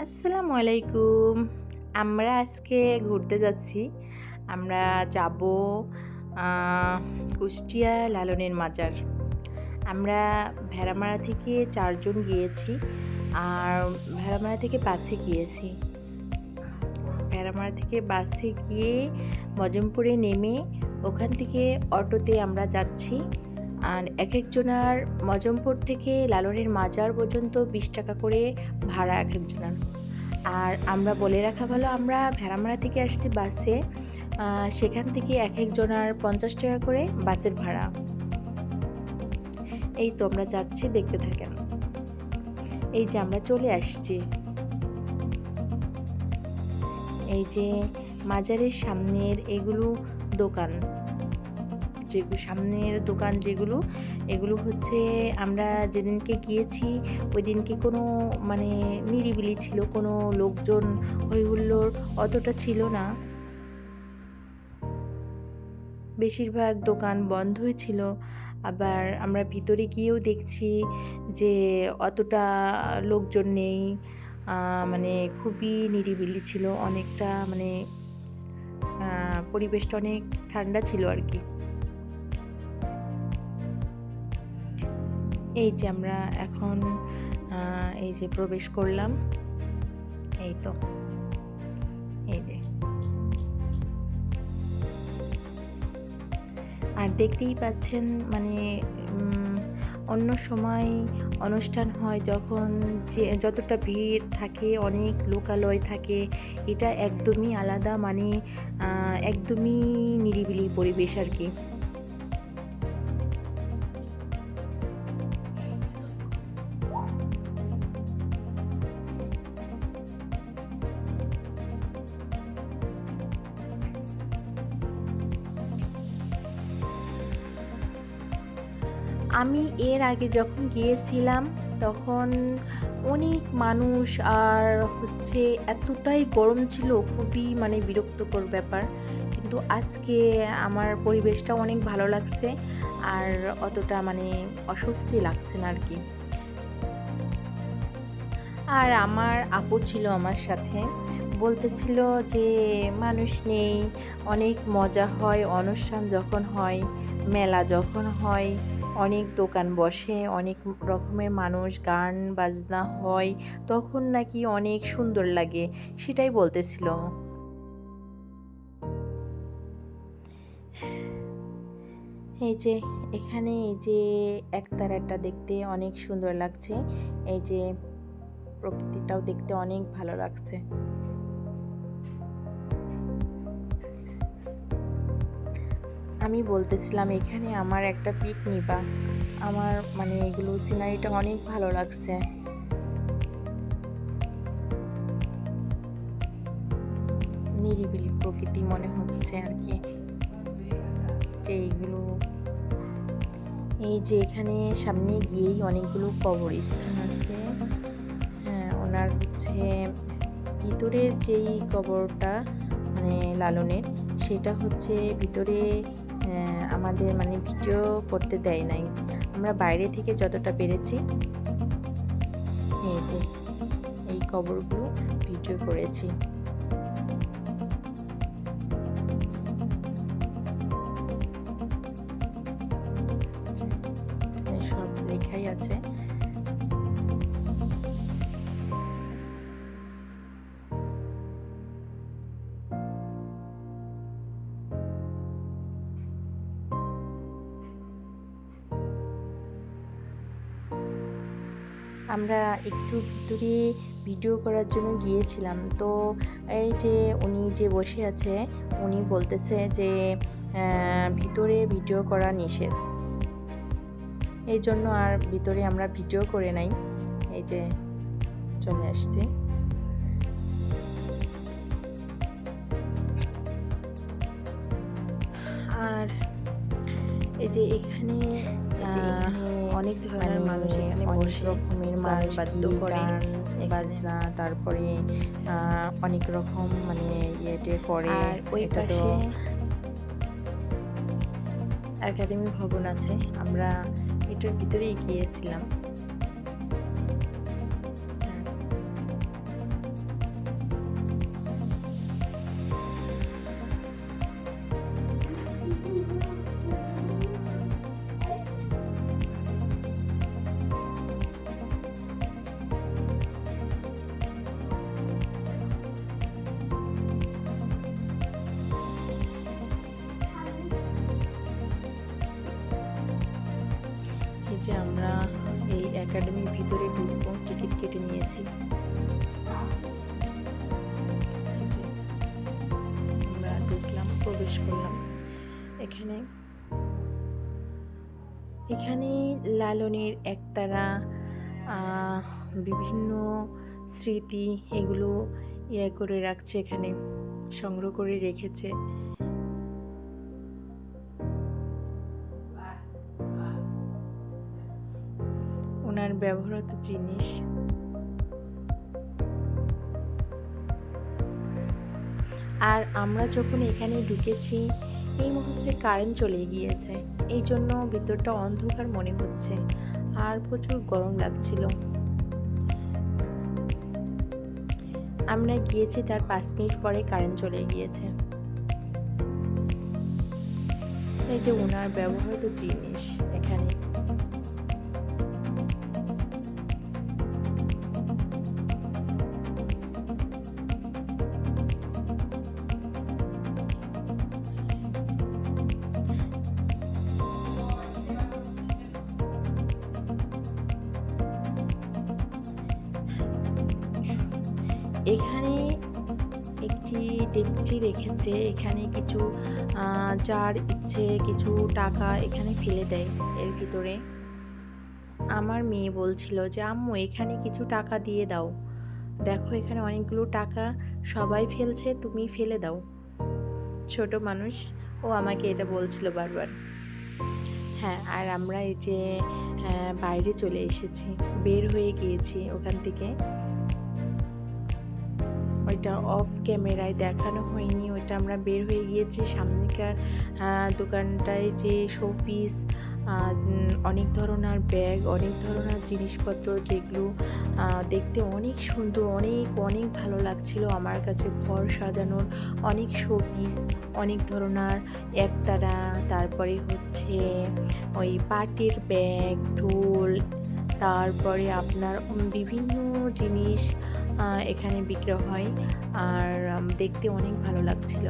আসসালামু আলাইকুম। আমরা আজকে ঘুরতে যাচ্ছি। আমরা যাব কুষ্টিয়া লালনের মাজার। আমরা ভেড়ামারা থেকে 4 জন গিয়েছি, আর ভেড়ামারা থেকে বাসে গিয়েছি। ভেড়ামারা থেকে বাসে গিয়ে মজমপুরে নেমে ওখান থেকে অটোতে আমরা যাচ্ছি। আর এক একজনার মজমপুর থেকে লালনের মাজার পর্যন্ত 20 টাকা করে ভাড়া এক একজনার। আর আমরা বলে রাখা ভালো, আমরা ভেড়ামারা থেকে আসছি বাসে, সেখান থেকে এক একজনার 50 টাকা করে বাসের ভাড়া। এই তো আমরা যাচ্ছি, দেখতে থাকেন। এই যে আমরা চলে আসছি। এই যে মাজারের সামনের এগুলো দোকান, সামনের দোকান যেগুলো, এগুলো হচ্ছে আমরা যেদিনকে গিয়েছি ওই দিনকে কোনো নিরিবিলি ছিল, কোনো লোকজন হইহুল্লোড় অতটা ছিল না। বেশিরভাগ দোকান বন্ধই ছিল। আবার আমরা ভিতরে গিয়েও দেখছি যে অতটা লোকজন নেই, খুবই নিরিবিলি ছিল। অনেকটা পরিবেশটা অনেক ঠান্ডা ছিল আর কি। এই যে আমরা এখন এই যে প্রবেশ করলাম। এই তো এই যে, আর দেখতেই পাচ্ছেন অন্য সময় অনুষ্ঠান হয় যখন যতটা ভিড় থাকে, অনেক লোকালয় থাকে, এটা একদমই আলাদা, একদমই নিরিবিলি পরিবেশ আর কি। আমি এর আগে যখন গিয়েছিলাম তখন অনেক মানুষ, আর এতটাই গরম ছিল, খুবই বিরক্তকর ব্যাপার। কিন্তু আজকে আমার পরিবেশটা অনেক ভালো লাগছে, আর অতটা অস্বস্তি লাগছে না আর কি। আর আমার আপু ছিল আমার সাথে, বলতেছিল যে মানুষ নেই, অনেক মজা হয় অনুষ্ঠান যখন হয়, মেলা যখন হয়, অনেক দোকান বসে, অনেক রকমের মানুষ, গান বাজনা হয়, তখন নাকি অনেক সুন্দর লাগে, সেটাই বলতেছিল। এই যে এখানে এই যে একতারাটা দেখতে অনেক সুন্দর লাগছে। এই যে প্রকৃতিটাও দেখতে অনেক ভালো লাগছে। আমি বলতেছিলাম এখানে আমার একটা পিক নিবা, আমার এগুলো সিনারিটা অনেক ভালো লাগছে। নিরিবিলি প্রকৃতি মনে হচ্ছে আর কি। যে এইগুলো, এই যে এখানে সামনে গিয়েই অনেকগুলো কবরস্থান আছে। হ্যাঁ, ওনার ভিতরের যেই কবরটা লালনের, সেটা ভিতরে আমাদের ভিডিও করতে দেয় নাই। আমরা বাইরে থেকে যতটা পেরেছি এই যে এই কবরগুলো ভিডিও করেছি। সব লেখাই আছে। আমরা একটু ভিতরে ভিডিও করার জন্য গিয়েছিলাম, তো এই যে উনি যে বসে আছে, উনি বলতেছে যে ভিতরে ভিডিও করা নিষেধ, এই জন্য আর ভিতরে আমরা ভিডিও করে নাই। এই যে চলে আসছি। আর এই যে এখানে অনেক ধরনের মানুষ, এখানে অনেক রকমের মানুষ বাদ্য করে, বাজনা, তারপরে অনেক রকম ইয়েটে করে। ওই পাশে একাডেমি ভবন আছে, আমরা এটার ভিতরেই গিয়েছিলাম। একাডেমির ভিতরে ঢুকবো, টিকিট কেটে নিয়েছি। আমরা ঢুকলাম, প্রবেশ করলাম। এখানে লালনের একতারা বিভিন্ন স্মৃতি এগুলো করে রাখছে, এখানে সংগ্রহ করে রেখেছে। ওনার ব্যবহৃত জিনিস। আর আমরা যখন এখানে ঢুকেছি এই মুহূর্তে কারেন্ট চলে গিয়েছে, এই জন্য ভিতরটা অন্ধকার মনে হচ্ছে আর প্রচুর গরম লাগছিল। আমরা গিয়েছি তার 5 মিনিট পরে কারেন্ট চলে গিয়েছে। এই যে ওনার ব্যবহৃত জিনিস এখানে। এখানে একটি ডেকচি রেখেছে, এখানে কিছু যার ইচ্ছে কিছু টাকা এখানে ফেলে দেয় এর ভিতরে। আমার মেয়ে বলছিল যে আম্মু এখানে কিছু টাকা দিয়ে দাও, দেখো এখানে অনেকগুলো টাকা সবাই ফেলছে, তুমি ফেলে দাও। ছোট মানুষ, ও আমাকে এটা বলছিল বারবার। হ্যাঁ, আর আমরা এই যে বাইরে চলে এসেছি, বের হয়ে গিয়েছি ওখান থেকে। ওইটা অফ ক্যামেরায় দেখানো হয়নি, ওইটা আমরা বের হয়ে গিয়েছি। সামনেকার দোকানটায় যে শোপিস, অনেক ধরনের ব্যাগ, অনেক ধরনের জিনিসপত্র যেগুলো দেখতে অনেক সুন্দর, অনেক অনেক ভালো লাগছিল আমার কাছে। ঘর সাজানোর অনেক শোপিস, অনেক ধরনের একতারা, তারপরে হচ্ছে ওই পাটের ব্যাগ, ঢোল, তারপরে আপনার বিভিন্ন জিনিস এখানে বিক্রি হয়। আর দেখতে অনেক ভালো লাগছিল।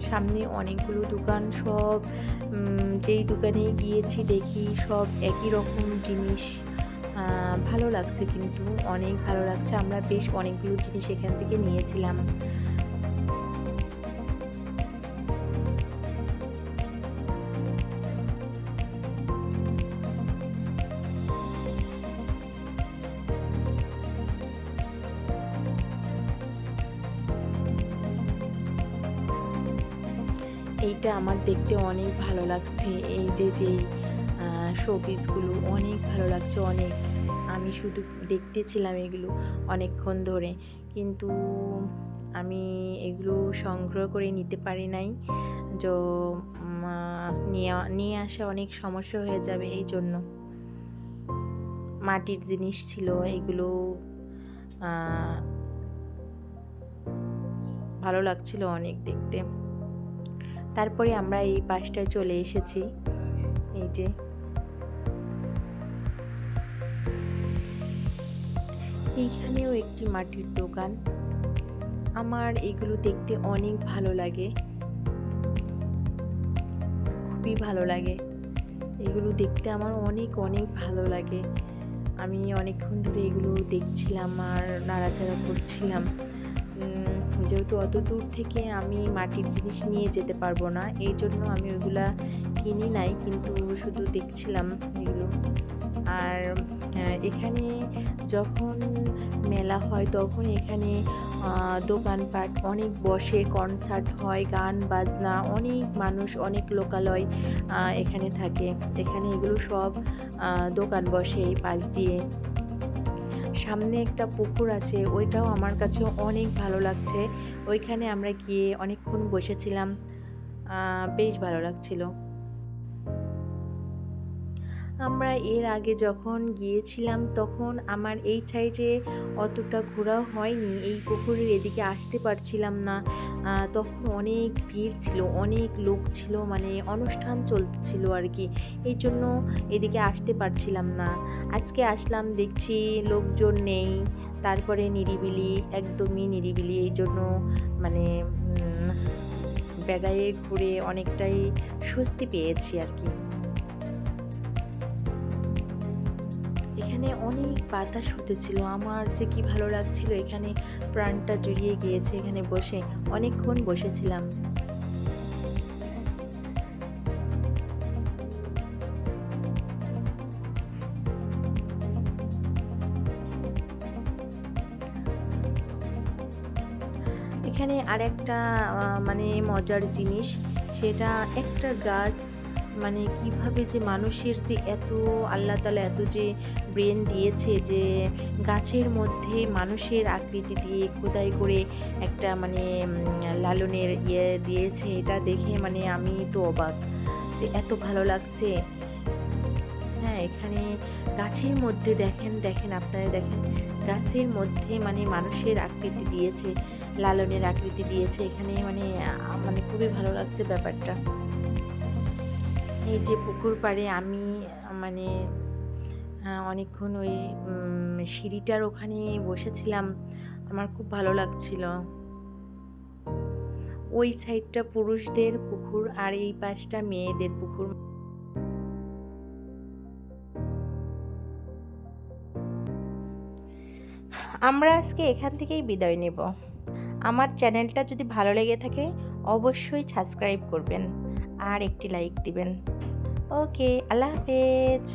সামনে অনেকগুলো দোকান, সব যেই দোকানে গিয়েছি দেখি সব একই রকম জিনিস। ভালো লাগছে, কিন্তু অনেক ভালো লাগছে। আমরা বেশ অনেকগুলো জিনিস এখান থেকে নিয়েছিলাম। এইটা আমার দেখতে অনেক ভালো লাগছে। এই যে শোপিসগুলো অনেক ভালো লাগছে, অনেক। আমি শুধু দেখতেছিলাম এগুলো অনেকক্ষণ ধরে, কিন্তু আমি এগুলো সংগ্রহ করে নিতে পারি নাই। তো নিয়ে আসা অনেক সমস্যা হয়ে যাবে, এই জন্য। মাটির জিনিস ছিল এগুলো, ভালো লাগছিল অনেক দেখতে। তারপরে আমরা এই পাশটায় চলে এসেছি। এই যে এইখানেও একটি মাটির দোকান। আমার এগুলো দেখতে অনেক ভালো লাগে, খুবই ভালো লাগে। এগুলো দেখতে আমার অনেক অনেক ভালো লাগে। আমি অনেকক্ষণ ধরে এগুলো দেখছিলাম আর নাড়াচাড়া করছিলাম। যেহেতু অত দূর থেকে আমি মাটির জিনিস নিয়ে যেতে পারবো না, এই জন্য আমি ওইগুলা কিনি নাই, কিন্তু শুধু দেখছিলাম এগুলো। আর এখানে যখন মেলা হয় তখন এখানে দোকানপাট অনেক বসে, কনসার্ট হয়, গান বাজনা, অনেক মানুষ, অনেক লোকালয় এখানে থাকে। এখানে এগুলো সব দোকান বসে এই পাশ দিয়ে। সামনে একটা পুকুর আছে, ওইটাও আমার কাছে অনেক ভালো লাগছে। ওইখানে আমরা গিয়ে অনেকক্ষণ বসেছিলাম, বেশ ভালো লাগছিল। আমরা এর আগে যখন গিয়েছিলাম তখন আমার এই সাইডে অতটা ঘোরাও হয়নি, এই পুকুরের এদিকে আসতে পারছিলাম না। তখন অনেক ভিড় ছিল, অনেক লোক ছিল, মানে অনুষ্ঠান চলছিল আর কি, এই জন্য এদিকে আসতে পারছিলাম না। আজকে আসলাম, দেখছি লোকজন নেই, তারপরে নিরিবিলি, একদমই নিরিবিলি, এই জন্য মানে বেড়ায়ে ঘুরে অনেকটাই স্বস্তি পেয়েছি আর কি। এখানে অনেক বাতাস হতেছিল, আমার যে কি ভালো লাগছিল, এখানে প্রাণটা জুড়িয়ে গিয়েছে। এখানে বসে অনেকক্ষণ বসেছিলাম। এখানে আরেকটা মানে মজার জিনিস, সেটা একটা গাছ মানে কিভাবে যে মানুষের যে এত আল্লাহ তাআলা এত যে ব্রেন দিয়েছে, যে গাছের মধ্যে মানুষের আকৃতি দিয়ে খোদাই করে একটা মানে লালনের ইয়ে দিয়েছে। এটা দেখে মানে আমি তো অবাক, যে এত ভালো লাগছে। হ্যাঁ, এখানে গাছের মধ্যে দেখেন দেখেন আপনারা দেখেন, গাছের মধ্যে মানে মানুষের আকৃতি দিয়েছে, লালনের আকৃতি দিয়েছে এখানে। মানে মানে খুবই ভালো লাগছে ব্যাপারটা। এই যে পুকুর পাড়ে আমি মানে অনেকক্ষণ ওই সিঁড়িটার ওখানে বসেছিলাম, আমার খুব ভালো লাগছিল। ওই সাইডটা পুরুষদের পুকুর আর এই পাশটা মেয়েদের পুকুর। আমরা আজকে এখান থেকেই বিদায় নেব। আমার চ্যানেলটা যদি ভালো লেগে থাকে অবশ্যই সাবস্ক্রাইব করবেন আর একটি লাইক দিবেন। ওকে, আল্লাহ হাফেজ।